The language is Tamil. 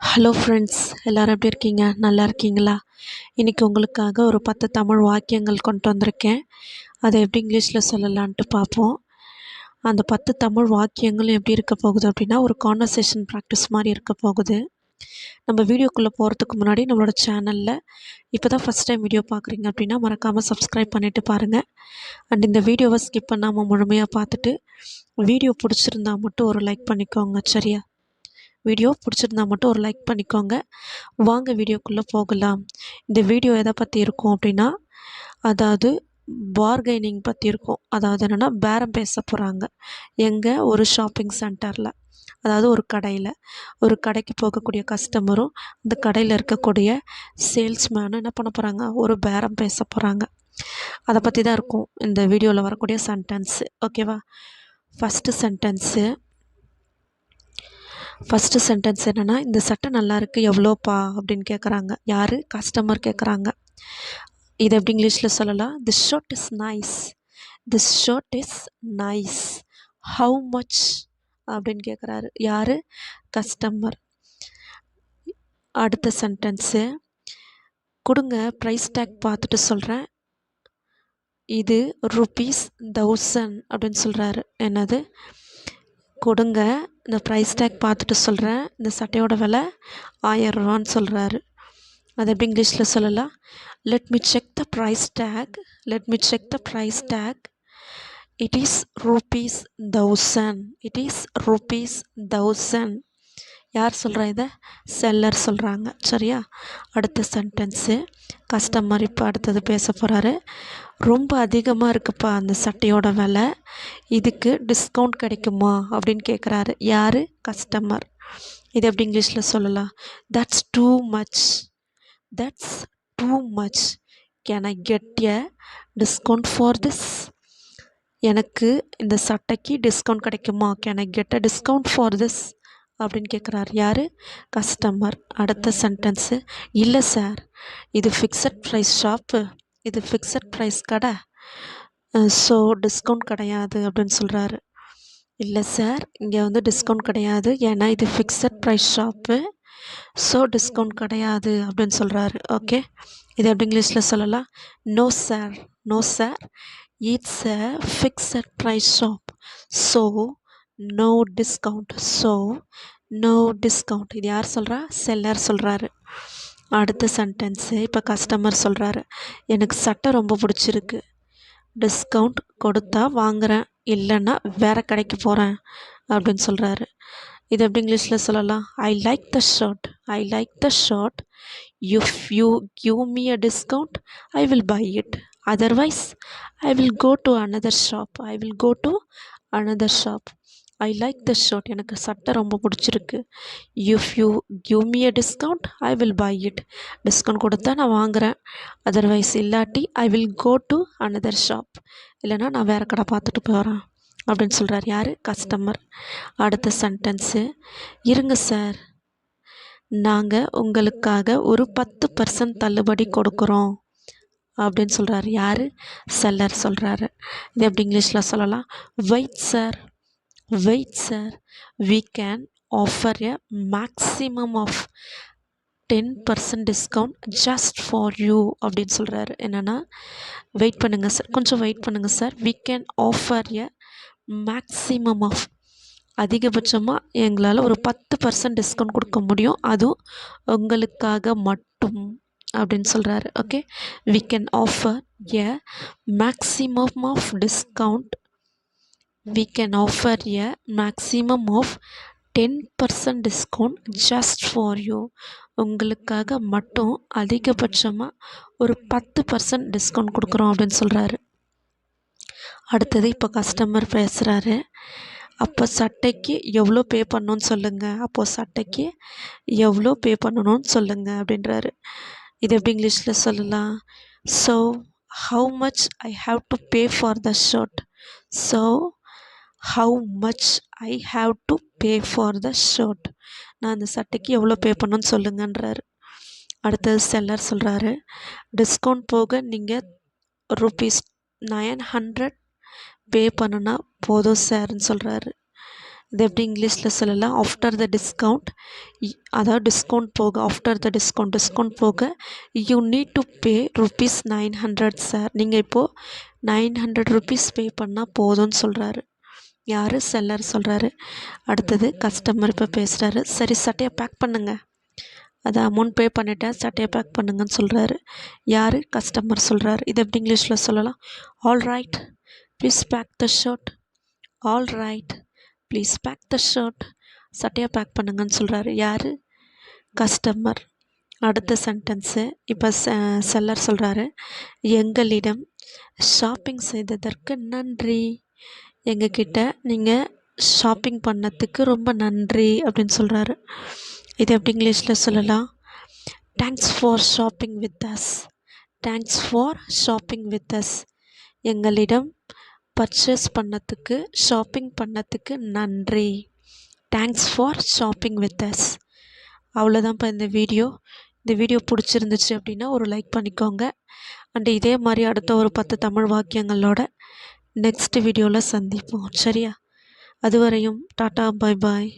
ஹலோ ஃப்ரெண்ட்ஸ், எல்லோரும் எப்படி இருக்கீங்க? நல்லா இருக்கீங்களா? இன்றைக்கி உங்களுக்காக ஒரு 10 தமிழ் வாக்கியங்கள் கொண்டு வந்திருக்கேன். அதை எப்படி இங்கிலீஷில் சொல்லலான்ட்டு பார்ப்போம். அந்த 10 தமிழ் வாக்கியங்களும் எப்படி இருக்க போகுது அப்படின்னா, ஒரு கான்வர்சேஷன் ப்ராக்டிஸ் மாதிரி இருக்க போகுது. நம்ம வீடியோக்குள்ளே போகிறதுக்கு முன்னாடி நம்மளோட சேனலில் இப்போ தான் ஃபஸ்ட் டைம் வீடியோ பார்க்குறீங்க அப்படின்னா மறக்காமல் சப்ஸ்கிரைப் பண்ணிவிட்டு பாருங்கள். அண்ட் இந்த வீடியோவை ஸ்கிப் பண்ணாமல் முழுமையாக பார்த்துட்டு வீடியோ பிடிச்சிருந்தா மட்டும் ஒரு லைக் பண்ணிக்கோங்க. சரியா? வீடியோ பிடிச்சிருந்தா மட்டும் ஒரு லைக் பண்ணிக்கோங்க. வாங்க வீடியோக்குள்ளே போகலாம். இந்த வீடியோ எதை பற்றி இருக்கும் அப்படின்னா, அதாவது பார்கெனிங் பற்றி இருக்கும். அதாவது என்னென்னா, பேரம் பேச போகிறாங்க. எங்கே? ஒரு ஷாப்பிங் சென்டரில், அதாவது ஒரு கடையில். ஒரு கடைக்கு போகக்கூடிய கஸ்டமரும் அந்த கடையில் இருக்கக்கூடிய சேல்ஸ்மேனும் என்ன பண்ண போகிறாங்க? ஒரு பேரம் பேச போகிறாங்க. அதை பற்றி தான் இருக்கும் இந்த வீடியோவில் வரக்கூடிய சென்டென்ஸு. ஓகேவா? ஃபஸ்ட்டு சென்டென்ஸ் என்னென்னா, இந்த சட்டை நல்லா இருக்குது, எவ்வளோப்பா அப்படின்னு கேட்குறாங்க. யார்? கஸ்டமர் கேட்குறாங்க. இது எப்படி இங்கிலீஷில் சொல்லலாம்? This shirt is nice. This shirt is nice. How much அப்படின்னு கேட்குறாரு. யார்? கஸ்டமர். அடுத்த சென்டென்ஸு, கொடுங்க, ப்ரைஸ் டேக் பார்த்துட்டு சொல்கிறேன். இது ₹1000 அப்படின்னு சொல்கிறாரு. என்னது? கொடுங்க, இந்த ப்ரைஸ் டேக் பார்த்துட்டு சொல்கிறேன். இந்த சட்டையோட விலை 1000 ரூபான்னு சொல்கிறாரு. அது எப்படி இங்கிலீஷில் சொல்லலாம்? Let me check the price tag. Let me check the price tag. It is ₹1000. It is ₹1000. யார் சொல்கிறா இதை? செல்லர் சொல்கிறாங்க. சரியா? அடுத்த சென்டென்ஸு, கஸ்டமர் இப்போ அடுத்தது பேச போகிறாரு. ரொம்ப அதிகமாக இருக்குப்பா அந்த சட்டையோட விலை, இதுக்கு டிஸ்கவுண்ட் கிடைக்குமா அப்படின்னு கேட்குறாரு. யார்? கஸ்டமர். இது எப்படி இங்கிலீஷில் சொல்லலாம்? That's too much. That's too much. Can I get a discount for this? எனக்கு இந்த சட்டைக்கு டிஸ்கவுண்ட் கிடைக்குமா? Can I get a discount for this அப்படின்னு கேட்குறாரு. யார்? கஸ்டமர். அடுத்த சென்டென்ஸு, இல்லை சார், இது ஃபிக்ஸட் ப்ரைஸ் ஷாப்பு, இது ஃபிக்ஸட் ப்ரைஸ் கடை, ஸோ டிஸ்கவுண்ட் கிடையாது அப்படின்னு சொல்கிறாரு. இல்லை சார், இங்கே வந்து டிஸ்கவுண்ட் கிடையாது, ஏன்னா இது fixed price shop, so discount கிடையாது அப்படின்னு சொல்கிறாரு. ஓகே, இது எப்படி இங்கிலீஷில் சொல்லலாம்? No sir, no sir, it's a fixed price shop, so no discount, so no discount. இது யார் சொல்கிறா? செல்லர் சொல்கிறாரு. அடுத்த சென்டென்ஸு, இப்போ கஸ்டமர் சொல்கிறாரு. எனக்கு சட்டை ரொம்ப பிடிச்சிருக்கு, டிஸ்கவுண்ட் கொடுத்தா வாங்குகிறேன், இல்லைன்னா வேறு கடைக்கு போகிறேன் அப்படின்னு சொல்கிறாரு. இது எப்படி இங்கிலீஷில் சொல்லலாம்? I like the shirt. I like the shirt. If you give me a discount I will buy it. Otherwise I will go to another shop. I will go to another shop. I like the shirt. எனக்கு சட்டை ரொம்ப பிடிச்சிருக்கு. If you give me a discount I will buy it. Discount கொடுத்தா நான் வாங்குகிறேன், அதர்வைஸ் இல்லாட்டி I will go to another shop, இல்லைனா நான் வேறு கடை பார்த்துட்டு போகிறேன் அப்படின்னு சொல்கிறார். யார்? கஸ்டமர். அடுத்த சென்டென்ஸு, இருங்க சார், நாங்கள் உங்களுக்காக ஒரு 10% தள்ளுபடி கொடுக்குறோம் அப்படின்னு சொல்கிறாரு. யார்? செல்லர் சொல்கிறாரு. இது எப்படி இங்கிலீஷில் சொல்லலாம்? Wait sir, wait sir, we can offer a maximum of 10% discount just for you அப்படின்னு சொல்கிறாரு. என்னென்னா, வெயிட் பண்ணுங்கள் சார், கொஞ்சம் வெயிட் பண்ணுங்கள் sir, we can offer a maximum of, அதிகபட்சமாக எங்களால் ஒரு 10% டிஸ்கவுண்ட் கொடுக்க முடியும், அதுவும் உங்களுக்காக மட்டும் அப்படின்னு சொல்கிறாரு. Okay, we can offer a maximum of discount. We can offer a maximum of 10% discount just for you. உங்களுக்காக மட்டும் அதிகபட்சமாக ஒரு 10% டிஸ்கவுண்ட் கொடுக்குறோம் அப்படின்னு சொல்கிறாரு. அடுத்தது இப்போ கஸ்டமர் பேசுகிறாரு. அப்போ சட்டைக்கு எவ்வளோ பே பண்ணணும்னு சொல்லுங்கள், அப்போது சட்டைக்கு எவ்வளோ பே பண்ணணும்னு சொல்லுங்கள் அப்படின்றாரு. இது எப்படி இங்கிலீஷில் சொல்லலாம்? So how much I have to pay for the shirt. So how much I have to pay for the shirt. நான் அந்த சட்டைக்கு எவ்வளோ பே பண்ணணும்னு சொல்லுங்கன்றாரு. அடுத்தது செல்லர் சொல்கிறாரு. டிஸ்கவுண்ட் போக நீங்கள் ₹900 பே பண்ணுனா போதும் சார்ன்னு சொல்கிறாரு. இது எப்படி இங்கிலீஷில் சொல்லலாம், ஆஃப்டர் த டிஸ்கவுண்ட், அதாவது டிஸ்கவுண்ட் போக, ஆஃப்டர் த டிஸ்கவுண்ட் போக you need to pay ₹900 sir. நீங்கள் இப்போது ₹900 பே பண்ணால் போதும்னு சொல்கிறாரு. யார்? செல்லர் சொல்கிறாரு. அடுத்தது கஸ்டமர் இப்போ பேசுகிறாரு. சரி சட்டையை பேக் பண்ணுங்கள், அதை அமௌண்ட் பே பண்ணிட்டேன், சட்டையை பேக் பண்ணுங்கன்னு சொல்கிறாரு. யார்? கஸ்டமர் சொல்கிறாரு. இது எப்படி இங்கிலீஷில் சொல்லலாம், all right please pack the shirt. All right please pack the shirt. சட்டையை பேக் பண்ணுங்கன்னு சொல்கிறாரு. யார்? கஸ்டமர். அடுத்த சென்டென்ஸு இப்போ செல்லர் சொல்கிறாரு, எங்களிடம் ஷாப்பிங் செய்ததற்கு நன்றி. எங்ககிட்ட நீங்கள் ஷாப்பிங் பண்ணதுக்கு ரொம்ப நன்றி அப்படின்னு சொல்கிறாரு. இது எப்படி இங்கிலீஷில் சொல்லலாம், thanks for shopping with us. Thanks for shopping with us. எங்களிடம் பர்ச்சேஸ் பண்ணதுக்கு, ஷாப்பிங் பண்ணதுக்கு நன்றி. Thanks for shopping with us. அவ்வளோதான்ப்பா இந்த வீடியோ. இந்த வீடியோ பிடிச்சிருந்துச்சு அப்படின்னா ஒரு லைக் பண்ணிக்கோங்க. அண்டு இதே மாதிரி அடுத்த ஒரு 10 தமிழ் வாக்கியங்களோட நெக்ஸ்ட் வீடியோவில் சந்திப்போம். சரியா? அதுவரையும் டாட்டா, பாய் பாய்.